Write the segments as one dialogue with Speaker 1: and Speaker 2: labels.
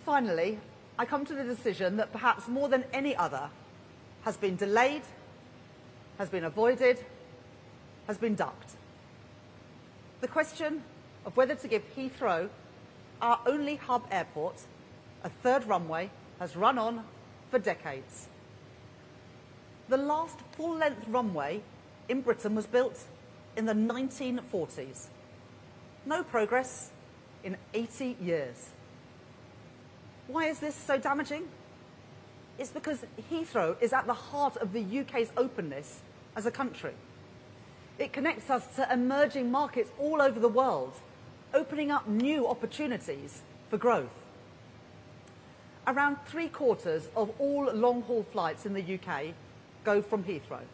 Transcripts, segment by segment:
Speaker 1: finally, I come to the decision that perhaps more than any other has been delayed, has been avoided, has been ducked. The question of whether to give Heathrow, our only hub airport, a third runway has run on for decades. The last full-length runway in Britain was built in the 1940s. No progress in 80 years. Why is this so damaging? It's because Heathrow is at the heart of the UK's openness as a country. It connects us to emerging markets all over the world, opening up new opportunities for growth. Around 3/4 of all long-haul flights in the UK go from Heathrow.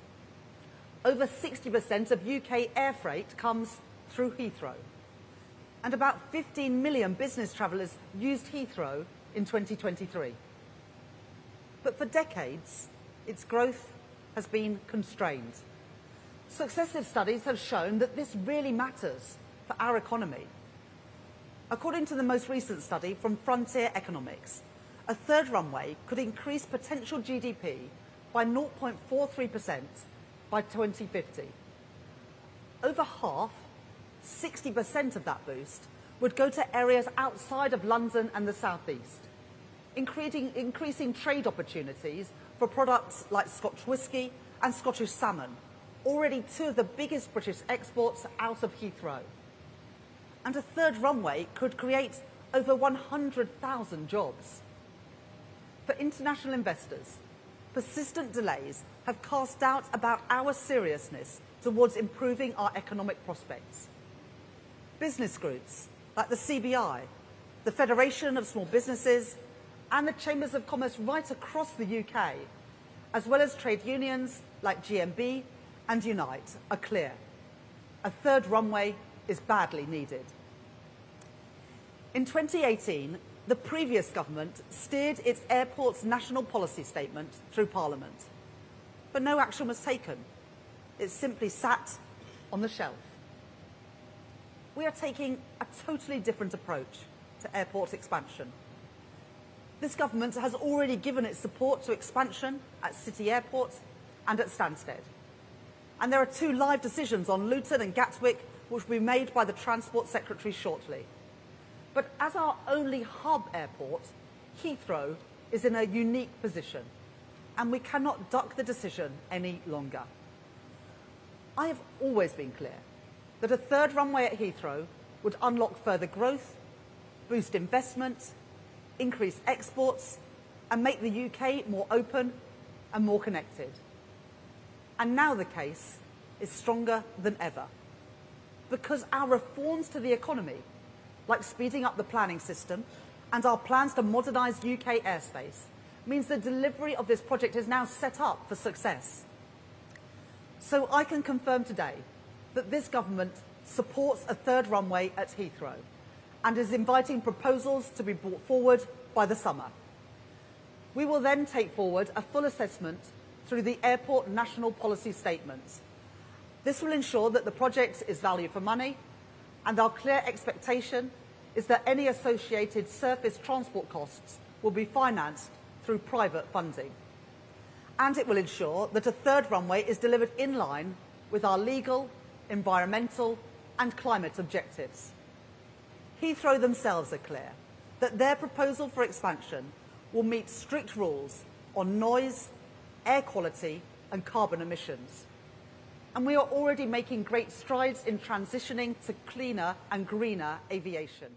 Speaker 1: Over 60% of UK air freight comes through Heathrow. And about 15 million business travellers used Heathrow in 2023. But for decades, its growth has been constrained. Successive studies have shown that this really matters for our economy. According to the most recent study from Frontier Economics, a third runway could increase potential GDP by 0.43% by 2050. Over half, 60% of that boost, would go to areas outside of London and the South East, increasing trade opportunities for products like Scotch whisky and Scottish salmon, already two of the biggest British exports out of Heathrow. And a third runway could create over 100,000 jobs. For international investors, persistent delays have cast doubt about our seriousness towards improving our economic prospects. Business groups like the CBI, the Federation of Small Businesses, and the Chambers of Commerce right across the UK, as well as trade unions like GMB and Unite, are clear. A third runway is badly needed. In 2018, the previous government steered its airport's national policy statement through Parliament, but no action was taken. It simply sat on the shelf. We are taking a totally different approach to airport expansion. This government has already given its support to expansion at City Airport and at Stansted. And there are 2 live decisions on Luton and Gatwick which will be made by the Transport Secretary shortly. But as our only hub airport, Heathrow is in a unique position, and we cannot duck the decision any longer. I have always been clear that a third runway at Heathrow would unlock further growth, boost investment, increase exports, and make the UK more open and more connected. And now the case is stronger than ever, because our reforms to the economy, like speeding up the planning system and our plans to modernise UK airspace, means the delivery of this project is now set up for success. So I can confirm today that this government supports a third runway at Heathrow and is inviting proposals to be brought forward by the summer. We will then take forward a full assessment through the Airport National Policy Statement. This will ensure that the project is value for money, and our clear expectation is that any associated surface transport costs will be financed through private funding. And it will ensure that a third runway is delivered in line with our legal, environmental and climate objectives. Heathrow themselves are clear that their proposal for expansion will meet strict rules on noise, air quality and carbon emissions. And we are already making great strides in transitioning to cleaner and greener aviation.